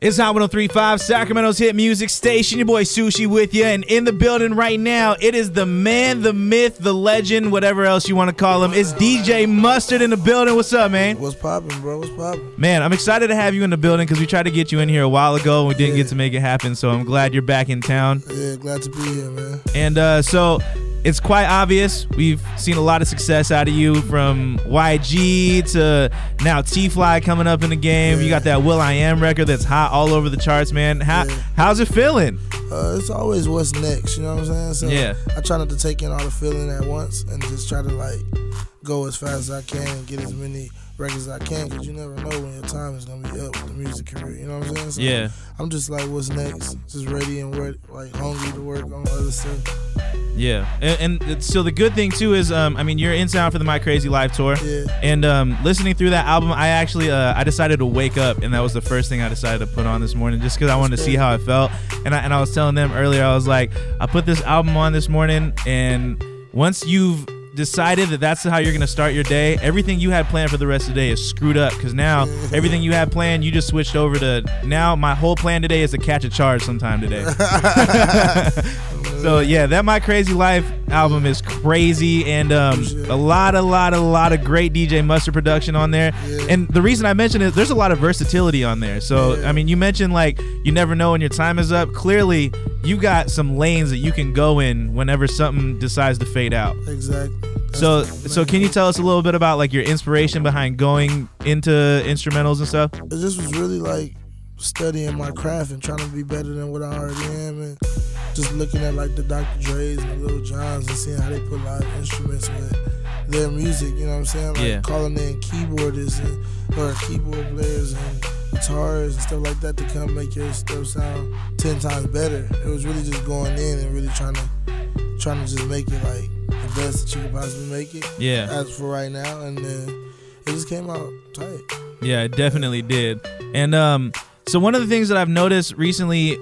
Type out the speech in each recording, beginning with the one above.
It's Hot 103.5, Sacramento's hit music station. Your boy Soosh with you, and in the building right now, it is the man, the myth, the legend, whatever else you want to call him. It's DJ Mustard in the building. What's up, man? What's poppin', bro? What's poppin'? Man, I'm excited to have you in the building because we tried to get you in here a while ago and we didn't get to make it happen, so I'm glad you're back in town. Yeah, glad to be here, man. And so it's quite obvious. We've seen a lot of success out of you, from YG to now T-Fly coming up in the game. Yeah. You got that Will.i.am record that's hot all over the charts, man. How's it feeling? It's always what's next, you know what I'm saying? So yeah. I try not to take in all the feeling at once and just try to like go as fast as I can and get as many records as I can, because you never know when your time is gonna be up with the music career, you know what I'm saying? So yeah. I'm just like, what's next? Just ready and like hungry to work on other stuff. Yeah, and so the good thing too is, I mean, you're in town for the My Krazy Life Tour, yeah. And listening through that album, I actually I decided to wake up, and that was the first thing I decided to put on this morning, just because I wanted to see how it felt. And I was telling them earlier, I was like, I put this album on this morning, and once you've decided that that's how you're gonna start your day, everything you had planned for the rest of the day is screwed up, because now everything you had planned, you just switched over to, now my whole plan today is to catch a charge sometime today. So yeah, that My Krazy Life album is crazy, and a lot of great DJ Mustard production on there. Yeah. And the reason I mention it, there's a lot of versatility on there. So yeah. I mean, you mentioned like you never know when your time is up. Clearly you got some lanes that you can go in whenever something decides to fade out. Exactly. So can you tell us a little bit about like your inspiration behind going into instrumentals and stuff? It just was really like studying my craft and trying to be better than what I already am, and just looking at like the Dr. Dre's and the Lil Jons and seeing how they put live instruments with their music, you know what I'm saying? Like calling in keyboardists or keyboard players and guitars and stuff like that to come make your stuff sound 10 times better. It was really just going in and really trying to just make it like the best that you could possibly make it. Yeah. As for right now, and then it just came out tight. Yeah, it definitely did. And so one of the things that I've noticed recently,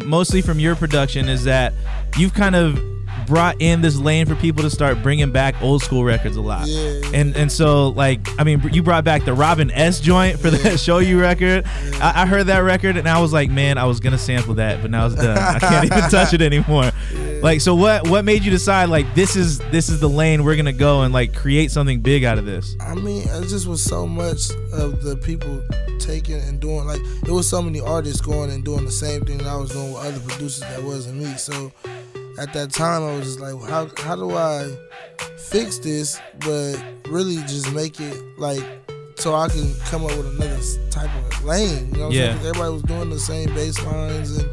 mostly from your production, is that you've kind of brought in this lane for people to start bringing back old school records a lot. Yeah. And so like, I mean, you brought back the Robin S joint for that Show You record. Yeah. I heard that record and I was like, man, I was gonna sample that, but now it's done. I can't even touch it anymore. Yeah. Like, so what made you decide like this is the lane we're gonna go and like create something big out of this? I mean, it just was so much of the people taking and doing, like, it was so many artists going and doing the same thing that I was doing with other producers that wasn't me. So at that time I was just like, how do I fix this but really just make it like so I can come up with another type of lane, you know what I'm saying? 'Cause everybody was doing the same bass lines and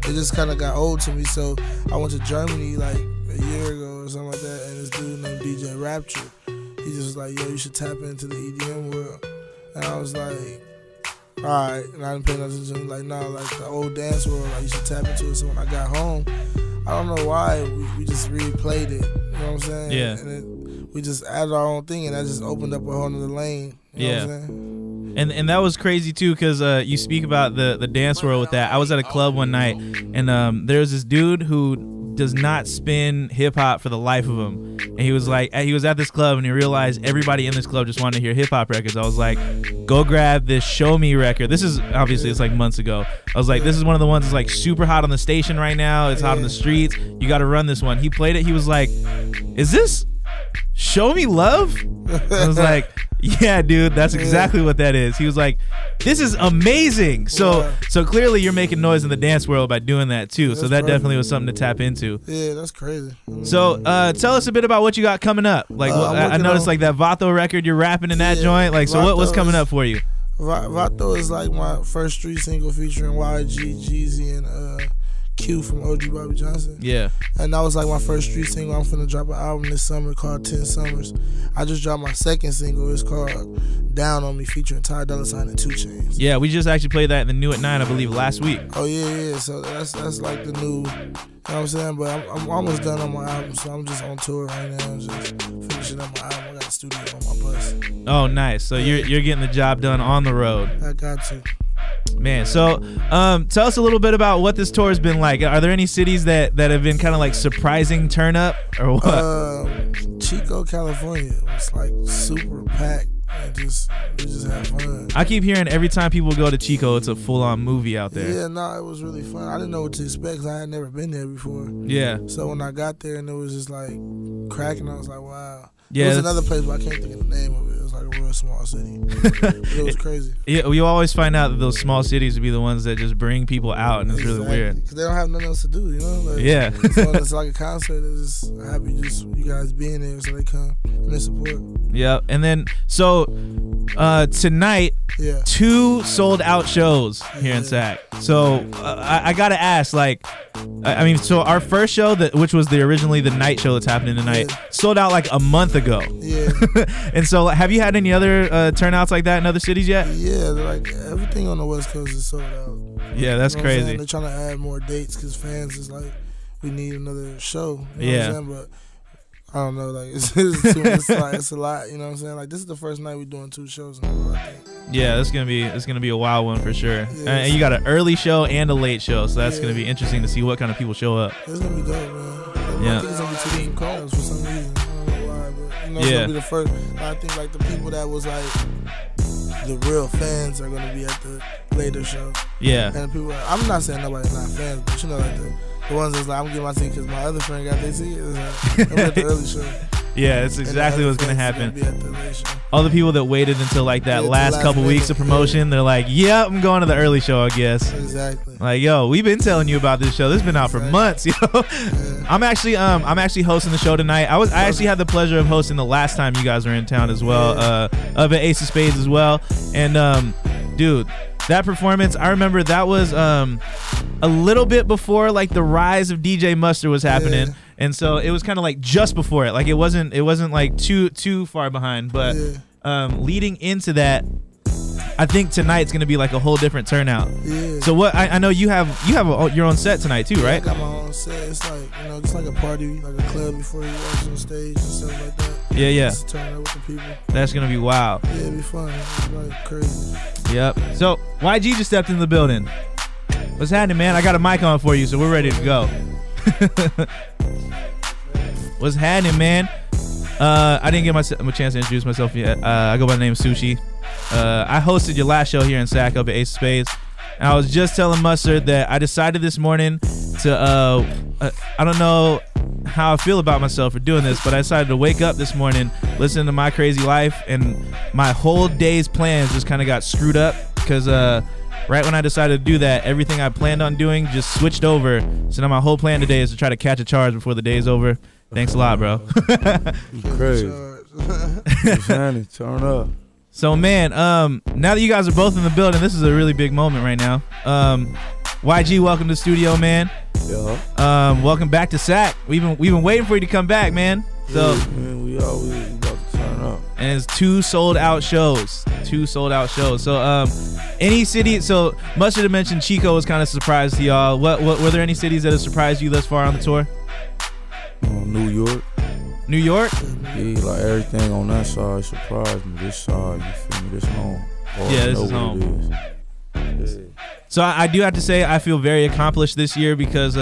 it just kind of got old to me. So I went to Germany like a year ago or something like that, and this dude named DJ Rapture, he just was like, yo, you should tap into the EDM world. And I was like, all right, and I didn't pay no attention. Like, no, like the old dance world, like you should tap into it. So when I got home, I don't know why, we just replayed it, you know what I'm saying? Yeah. And we just added our own thing, and that just opened up a whole nother lane, you know what I'm saying? And that was crazy too, because you speak about the dance world with that. I was at a club one night, and there was this dude who does not spin hip hop for the life of him. And he was like, he was at this club and he realized everybody in this club just wanted to hear hip hop records. I was like, go grab this Show Me record. This is obviously, it's like months ago. I was like, this is one of the ones that's like super hot on the station right now. It's hot on the streets. You got to run this one. He played it. He was like, is this Show Me Love? I was like, yeah, dude, that's exactly what that is. He was like, this is amazing. So clearly you're making noise in the dance world by doing that too. That's so that definitely was something to tap into. Yeah, that's crazy. So tell us a bit about what you got coming up. Like I noticed like that Vato record, you're rapping in that joint. Like, so what's coming up for you? Vato is like my first street single featuring YG, Jeezy, and Q from OG Bobby Johnson. Yeah. And that was like my first street single. I'm finna drop an album this summer called 10 Summers. I just dropped my second single. It's called Down on Me featuring Ty Dolla and 2 Chainz. Yeah, we just actually played that in the New at 9, I believe, last week. Oh yeah. So that's like the new, you know what I'm saying? But I'm almost done on my album, so I'm just on tour right now, just finishing up my album. I got a studio on my bus. Oh, nice. So you're getting the job done on the road. I got to. Man, so tell us a little bit about what this tour has been like. Are there any cities that have been kind of like surprising turn up or what? Chico, California was like super packed. and we just have fun. I keep hearing every time people go to Chico, it's a full-on movie out there. Yeah, no, it was really fun. I didn't know what to expect because I had never been there before. Yeah. So when I got there and it was just like cracking, I was like, wow. Yeah, it was another place, but I can't think of the name of it. It was like a real small city. But it was crazy. Yeah, you always find out that those small cities would be the ones that just bring people out, and it's really weird. Because they don't have nothing else to do, you know? Like, yeah. It's like a concert. It's just happy just you guys being there, so they come and they support. Yeah, and then, so tonight, 2 sold-out shows here in Sac. So I got to ask, like, I mean, so our first show, which was originally the night show that's happening tonight, sold out like a month ago. Yeah. And so have you had any other turnouts like that in other cities yet? Yeah, like everything on the West Coast is sold out. Yeah, that's crazy. They're trying to add more dates because fans is like, we need another show. You know what I'm saying? But I don't know, like it's a lot. You know what I'm saying? Like this is the first night we're doing 2 shows in a row, I think. Yeah, it's gonna be a wild one for sure. And you got an early show and a late show, so that's gonna be interesting to see what kind of people show up. It's gonna be dope, man. I think it's gonna be 2 different crowds for some reason. I don't know why, but you know, it's gonna be the first. I think like the people that was like the real fans are gonna be at the later show. Yeah. And the people, I'm not saying nobody's not fans, but you know, like the ones that's like, I'm getting my ticket because my other friend got their ticket. I'm at the early show. Yeah, that's exactly what's gonna happen. All the people that waited until like that last couple weeks of promotion, they're like, "Yep, I'm going to the early show, I guess." Exactly. Like, yo, we've been telling you about this show. This has been out for months, yo. Yeah. I'm actually hosting the show tonight. I actually had the pleasure of hosting the last time you guys were in town as well, up at Ace of Spades as well. And dude, that performance, I remember that was a little bit before like the rise of DJ Mustard was happening. Yeah. And so it was kind of like just before it. Like it wasn't like too far behind, but leading into that, I think tonight's gonna be like a whole different turnout. Yeah. So what I know you have your own set tonight too, right? I got my own set. It's like, you know, just like a party, like a club before you walk on stage and stuff like that. Yeah, yeah. Just turn up with the people. That's gonna be wild. Yeah, it'll be fun. It's like crazy. Yep. So YG just stepped in the building. What's happening, man? I got a mic on for you, so we're ready to go. What's happening, man? I didn't get a chance to introduce myself yet. I go by the name of Soosh. I hosted your last show here in Sac up at Ace of Spades. And I was just telling Mustard that I decided this morning to, I don't know how I feel about myself for doing this, but I decided to wake up this morning, listen to My Krazy Life, and my whole day's plans just kind of got screwed up because right when I decided to do that, everything I planned on doing just switched over. So now my whole plan today is to try to catch a charge before the day's over. Thanks a lot, bro. You crazy. Turn up. So, man, now that you guys are both in the building, this is a really big moment right now. YG, welcome to the studio, man. Yeah. Welcome back to Sac. We've been waiting for you to come back, man. So, yeah, man, we always about to turn up. And it's 2 sold-out shows. 2 sold-out shows. So, any city? So, Mustard had mentioned Chico was kind of surprised to y'all. What were there any cities that have surprised you thus far on the tour? New York. New York? Yeah, like everything on that side surprised me. This side, you feel me? This home. Yeah, this is home. So I do have to say I feel very accomplished this year because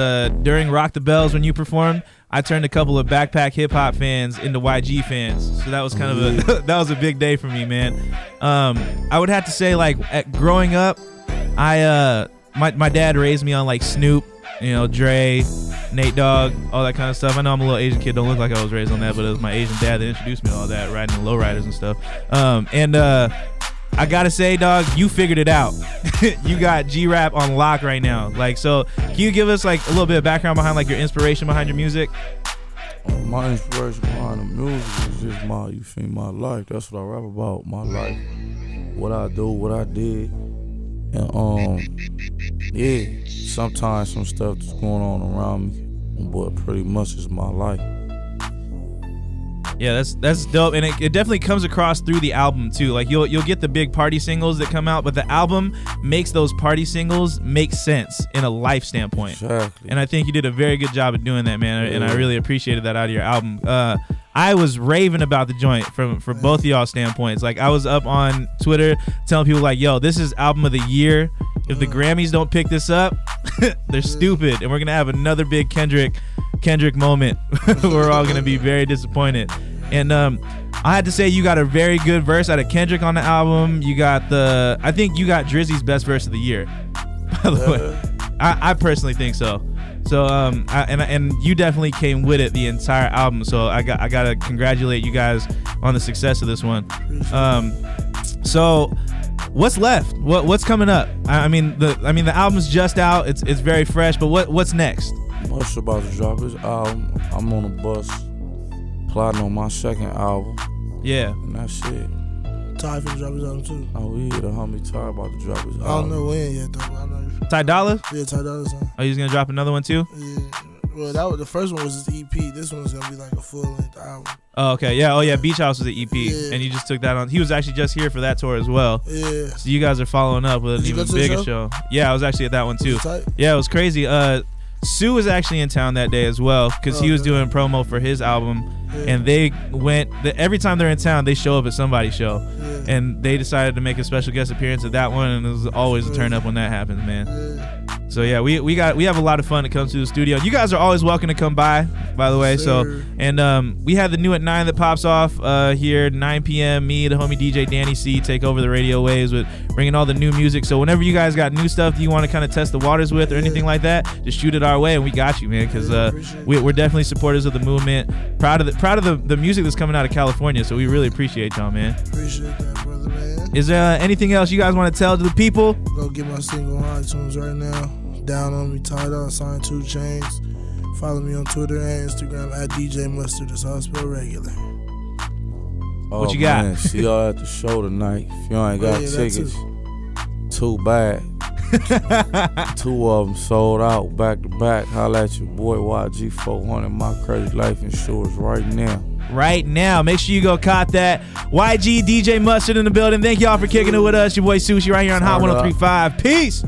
during Rock the Bells when you performed, I turned a couple of backpack hip hop fans into YG fans. So that was kind of that was a big day for me, man. I would have to say, like, growing up, my dad raised me on like Snoop, you know, Dre, Nate Dogg, all that kind of stuff. I know I'm a little Asian kid, don't look like I was raised on that, but it was my Asian dad that introduced me to all that, riding the lowriders and stuff. I gotta say, dog, you figured it out. You got G-Rap on lock right now. Like, so can you give us like a little bit of background behind like your inspiration behind your music? My inspiration behind the music is just my life. That's what I rap about, my life. What I do, what I did. And yeah, sometimes some stuff that's going on around me, but pretty much it's my life. Yeah, that's dope, and it definitely comes across through the album too. Like you'll get the big party singles that come out, but the album makes those party singles make sense in a life standpoint. Exactly. And I think you did a very good job of doing that, man. Yeah. And I really appreciated that out of your album. I was raving about the joint from both of y'all standpoints. Like I was up on Twitter telling people like, "Yo, this is album of the year. If the Grammys don't pick this up, they're stupid, and we're gonna have another big Kendrick moment. We're all gonna be very disappointed." And I had to say you got a very good verse out of Kendrick on the album. You got I think you got Drizzy's best verse of the year. By the way, I personally think so. So and you definitely came with it the entire album. So I gotta congratulate you guys on the success of this one. So what's left? What's coming up? I mean the album's just out. It's very fresh. But what's next? Much about to drop his album. I'm on a bus plotting on my second album. Yeah. And that's it. Ty finna drop his album too. Oh yeah, the homie Ty about to drop his album. I don't know when yet though. But I know. Ty Dolla? Yeah, Ty Dolla's on. Oh, he's gonna drop another one too? Yeah. Well, the first one was his EP. This one's gonna be like a full-length album. Oh, okay. Yeah. Oh, yeah. Beach House was the EP, Yeah. and you just took that on. He was actually just here for that tour as well. Yeah. So you guys are following up with an Did you even go to the bigger show? Yeah, I was actually at that one too. Was it tight? Yeah, it was crazy. Sue was actually in town that day as well because he was Okay. doing promo for his album, Yeah. and they every time they're in town, they show up at somebody's show, Yeah. and they decided to make a special guest appearance at that one, and it was always a turn up when that happens, man. Yeah. So yeah, we have a lot of fun that comes to the studio. You guys are always welcome to come by the way. So Sure. and we had the new at 9 that pops off here 9 p.m. Me, the homie DJ Danny C, take over the radio waves with bringing all the new music. So whenever you guys got new stuff that you want to kind of test the waters with or anything like that, just shoot it our way and we got you, man. Because we're definitely supporters of the movement. Proud of the music that's coming out of California. So we really appreciate y'all, man. Appreciate that, brother, man. Is there anything else you guys want to tell to the people? Go get my single on iTunes right now. Down on me, Ty Dolla, 2 Chains. Follow me on Twitter and Instagram at DJ Mustard. That's all spelled regular. What you got? Man, see y'all at the show tonight. If you ain't got Yeah, tickets, too bad. 2 of them sold out back to back. Holla at your boy YG 400. My Krazy Life Insurance right now. Right now, make sure you go cop that. YG DJ Mustard in the building. Thank y'all for kicking it with us. Your boy Soosh right here on Hot 103.5. Peace.